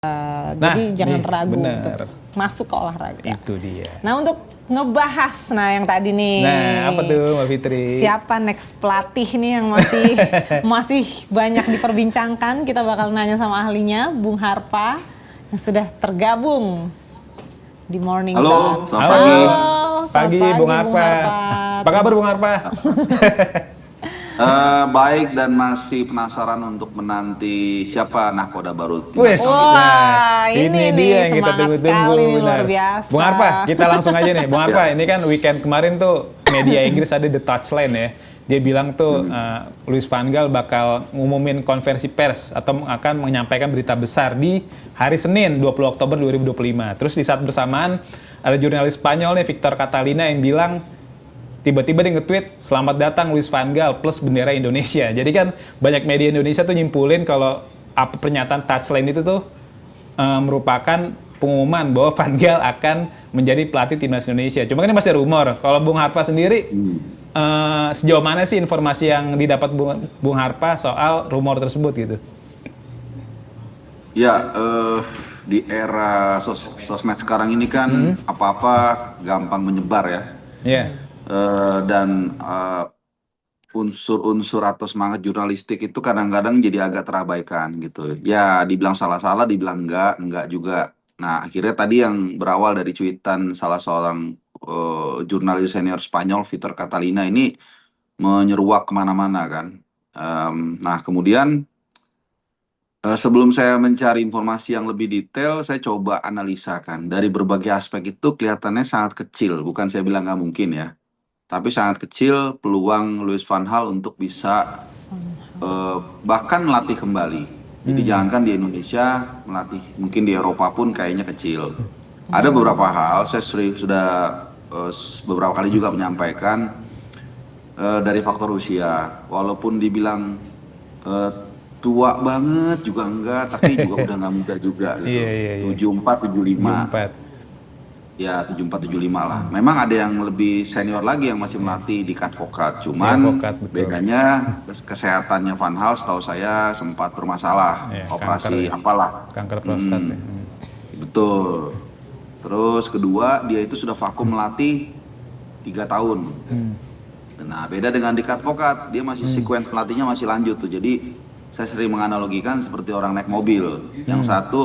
Jadi jangan ragu bener. untuk masuk ke olahraga. Itu dia. Nah, untuk ngebahas yang tadi nih. Nah, apa tuh Mbak Fitri? Siapa next pelatih nih yang masih banyak diperbincangkan? Kita bakal nanya sama ahlinya, Bung Harpa yang sudah tergabung di Morning Halo, Zone. selamat pagi. Selamat Pagi, Bung Harpa. Apa kabar Bung Harpa? Baik, dan masih penasaran untuk menanti siapa nahkoda baru timnas. Wes. Wah, Nah, ini nih, dia yang kita semangat tunggu-tunggu. sekali, Benar. luar biasa. Bung Harpa, kita langsung aja nih. Bung Harpa, ini kan weekend kemarin tuh media Inggris ada The Touchline ya. Dia bilang tuh Louis van Gaal bakal ngumumin konferensi pers atau akan menyampaikan berita besar di hari Senin 20 Oktober 2025. Terus di saat bersamaan ada jurnalis Spanyol nih Victor Catalina yang bilang tiba-tiba dia nge-tweet selamat datang Louis van Gaal plus bendera Indonesia. Jadi kan banyak media Indonesia tuh nyimpulin kalau apa pernyataan touchline itu tuh merupakan pengumuman bahwa Van Gaal akan menjadi pelatih timnas Indonesia. Cuma kan ini masih rumor. Kalau Bung Harpa sendiri sejauh mana sih informasi yang didapat Bung Harpa soal rumor tersebut gitu? Ya, di era sosmed sekarang ini kan apa-apa gampang menyebar ya. Iya. Dan unsur-unsur atau semangat jurnalistik itu kadang-kadang jadi agak terabaikan gitu. Ya, dibilang salah-salah, dibilang enggak juga. Nah, akhirnya tadi yang berawal dari cuitan salah seorang jurnalis senior Spanyol, Victor Catalina, ini menyeruak kemana-mana kan. Nah, kemudian sebelum saya mencari informasi yang lebih detail, saya coba analisakan. Dari berbagai aspek itu kelihatannya sangat kecil. Bukan saya bilang nggak mungkin ya. Tapi sangat kecil peluang Louis van Gaal untuk bisa bahkan melatih kembali. Jadi jangankan di Indonesia, melatih mungkin di Eropa pun kayaknya kecil. Ada beberapa hal, saya sudah beberapa kali juga menyampaikan dari faktor usia. Walaupun dibilang tua banget juga enggak, tapi juga udah nggak muda juga gitu. 74, 75. 74. Ya 74, 75 lah. Memang ada yang lebih senior lagi yang masih melatih di advokat. Cuman Advokat, betul. bedanya kesehatannya Van Gaal setahu saya sempat bermasalah. Operasi kanker, apalah. Kanker prostat ya. Betul. Terus kedua, dia itu sudah vakum melatih 3 tahun. Nah, beda dengan di advokat, dia masih sequence pelatihnya masih lanjut tuh. Jadi saya sering menganalogikan seperti orang naik mobil. Yang satu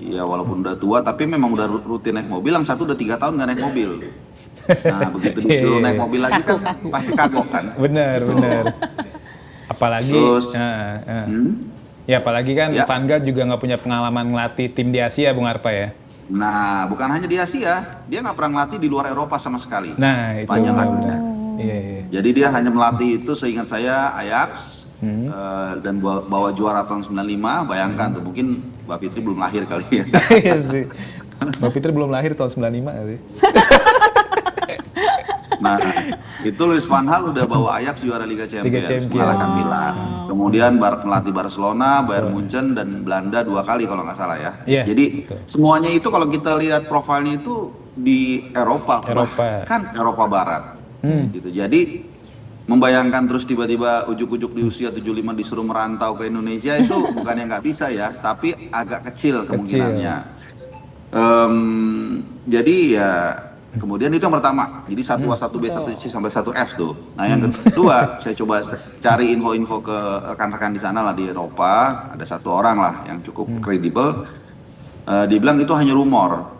ya walaupun udah tua tapi memang udah rutin naik mobil, yang satu udah 3 tahun nggak naik mobil. Nah, begitu disuruh naik mobil lagi kan pasti kagok kan. Bener. Apalagi Terus, ya apalagi kan Ya. Van Gaal juga nggak punya pengalaman ngelatih tim di Asia, Bung Harpa ya. Nah, bukan hanya di Asia, dia nggak pernah melatih di luar Eropa sama sekali. Nah, itu sepanjang karirnya. Iya. Jadi dia hanya melatih itu seingat saya Ajax dan bawa juara tahun 95. Bayangkan tuh, mungkin Mbak Fitri belum lahir kali ya. Iya sih. Mbak Fitri belum lahir tahun 95 sih. Nah, itu Louis van Gaal udah bawa Ajax juara Liga Champions, mengalahkan Milan. Kemudian melatih Barcelona, Bayern Munchen, dan Belanda 2 kali kalau nggak salah ya. Iya, Jadi betul. semuanya itu kalau kita lihat profilnya itu di Eropa. Bahkan Eropa Barat. Gitu. Jadi membayangkan terus tiba-tiba ujuk-ujuk di usia 75 disuruh merantau ke Indonesia itu bukannya nggak bisa ya, tapi agak kecil kemungkinannya. Jadi ya kemudian itu yang pertama. Jadi 1A, 1B, 1C sampai 1F tuh. Nah, yang kedua saya coba cari info-info ke rekan-rekan di sana lah di Eropa. Ada satu orang lah yang cukup kredibel. Dia bilang itu hanya rumor.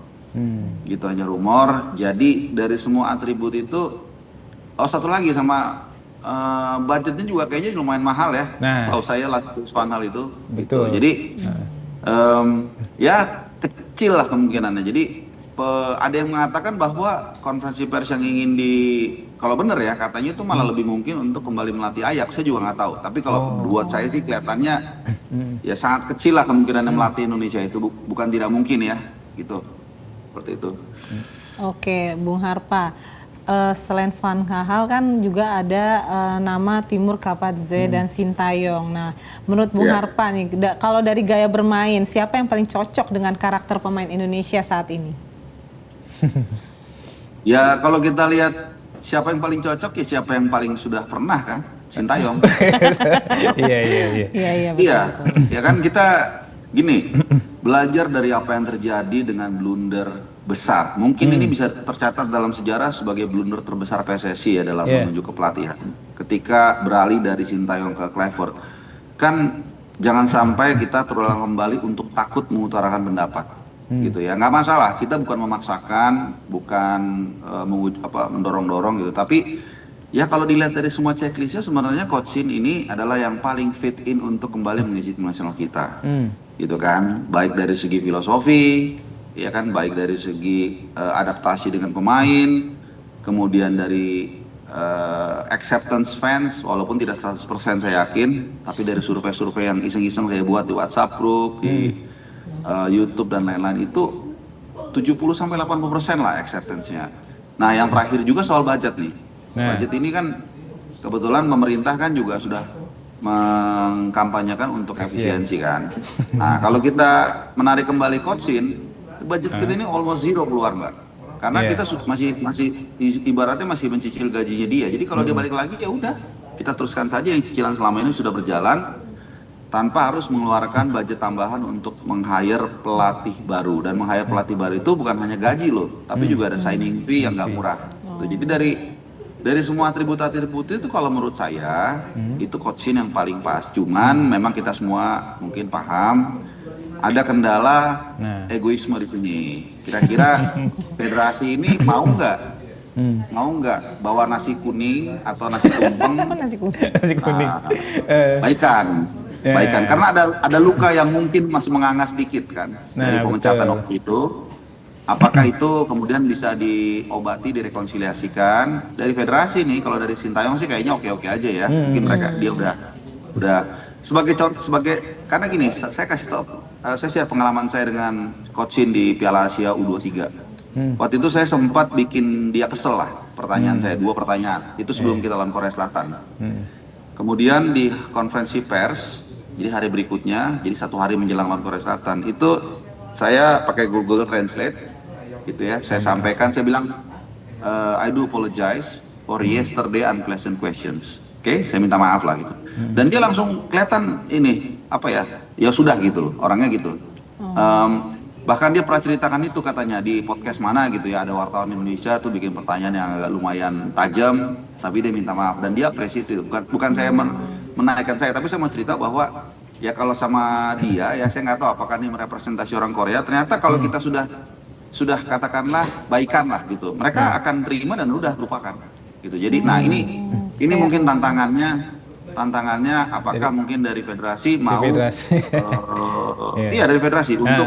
Gitu, hanya rumor. Jadi dari semua atribut itu, satu lagi sama budgetnya juga kayaknya lumayan mahal ya. Nah. Setahu saya Louis van Gaal itu. Betul. Gitu. Jadi ya kecil lah kemungkinannya. Jadi ada yang mengatakan bahwa konferensi pers yang ingin kalau benar ya katanya itu malah lebih mungkin untuk kembali melatih Ajax. Saya juga nggak tahu. Tapi kalau buat saya sih kelihatannya ya sangat kecil lah kemungkinan melatih Indonesia itu, bukan tidak mungkin ya, gitu. Seperti itu. Oke, Bung Harpa. Selain Van Gaal kan juga ada nama Timur Kapadze dan Sintayong. Nah, menurut Bung Harpa nih, kalau dari gaya bermain, siapa yang paling cocok dengan karakter pemain Indonesia saat ini? Ya kalau kita lihat siapa yang paling cocok ya siapa yang paling sudah pernah kan, Sintayong. Iya. Iya, Iya, ya kan kita gini, belajar dari apa yang terjadi dengan blunder besar. Mungkin ini bisa tercatat dalam sejarah sebagai blunder terbesar PSSI ya dalam Yeah. menuju kepelatihan. Ketika beralih dari Sintayong ke Kluivert, kan jangan sampai kita terulang kembali untuk takut mengutarakan pendapat, gitu ya. Nggak masalah, kita bukan memaksakan, bukan mendorong-dorong gitu. Tapi ya kalau dilihat dari semua checklistnya, sebenarnya Coach Shin ini adalah yang paling fit in untuk kembali mengisi tim nasional kita. Gitu kan, baik dari segi filosofi, ya kan, baik dari segi adaptasi dengan pemain, kemudian dari acceptance fans, walaupun tidak 100% saya yakin, tapi dari survei-survei yang iseng-iseng saya buat di WhatsApp group, di YouTube dan lain-lain itu 70-80% lah acceptance-nya. Nah, yang terakhir juga soal budget nih. Budget ini kan kebetulan pemerintah kan juga sudah mengkampanyekan untuk efisiensi kan. Nah, kalau kita menarik kembali Coach Shin, budget kita ini almost zero keluar, Mbak. Karena kita masih ibaratnya masih mencicil gajinya dia. Jadi kalau dia balik lagi ya udah, kita teruskan saja yang cicilan selama ini sudah berjalan tanpa harus mengeluarkan budget tambahan untuk meng-hire pelatih baru. Dan meng-hire pelatih baru itu bukan hanya gaji loh, tapi juga ada signing fee yang nggak murah. Jadi dari semua atribut-atribut itu kalau menurut saya itu Coach Shin yang paling pas. Cuman memang kita semua mungkin paham ada kendala egoisme di sini. Kira-kira federasi ini mau nggak bawa nasi kuning atau nasi tumpeng? Nasi kuning. Nasi kuning. Baikan. Karena ada luka yang mungkin masih mengangas dikit kan dari pemecatan waktu itu. Apakah itu kemudian bisa diobati, direkonsiliasikan dari federasi nih? Kalau dari Sintayong sih kayaknya oke-oke aja ya. Mungkin dia udah sebagai contoh, karena gini, saya kasih tahu, saya share pengalaman saya dengan Coach Shin di Piala Asia U23. Waktu itu saya sempat bikin dia kesel lah, pertanyaan saya 2 pertanyaan. Itu sebelum kita lawan Korea Selatan. Kemudian di konferensi pers, jadi hari berikutnya, jadi 1 hari menjelang lawan Korea Selatan, itu saya pakai Google Translate. Gitu ya, saya sampaikan, saya bilang I do apologize for yesterday unpleasant questions. Oke, saya minta maaf lah gitu. Dan dia langsung kelihatan ini apa ya sudah gitu, orangnya gitu. Bahkan dia pernah ceritakan itu katanya di podcast mana gitu ya, ada wartawan Indonesia tuh bikin pertanyaan yang agak lumayan tajam, tapi dia minta maaf dan dia apresiatif. Bukan saya menaikkan saya, tapi saya mau cerita bahwa ya kalau sama dia ya saya nggak tahu apakah ini merepresentasi orang Korea. Ternyata kalau kita sudah katakanlah baikan lah gitu, mereka akan terima dan udah lupakan gitu. Jadi nah ini mungkin tantangannya apakah mungkin dari federasi mau iya dari federasi untuk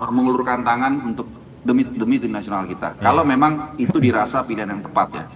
mengulurkan tangan untuk demi tim nasional kita. Kalau memang itu dirasa pilihan yang tepat ya.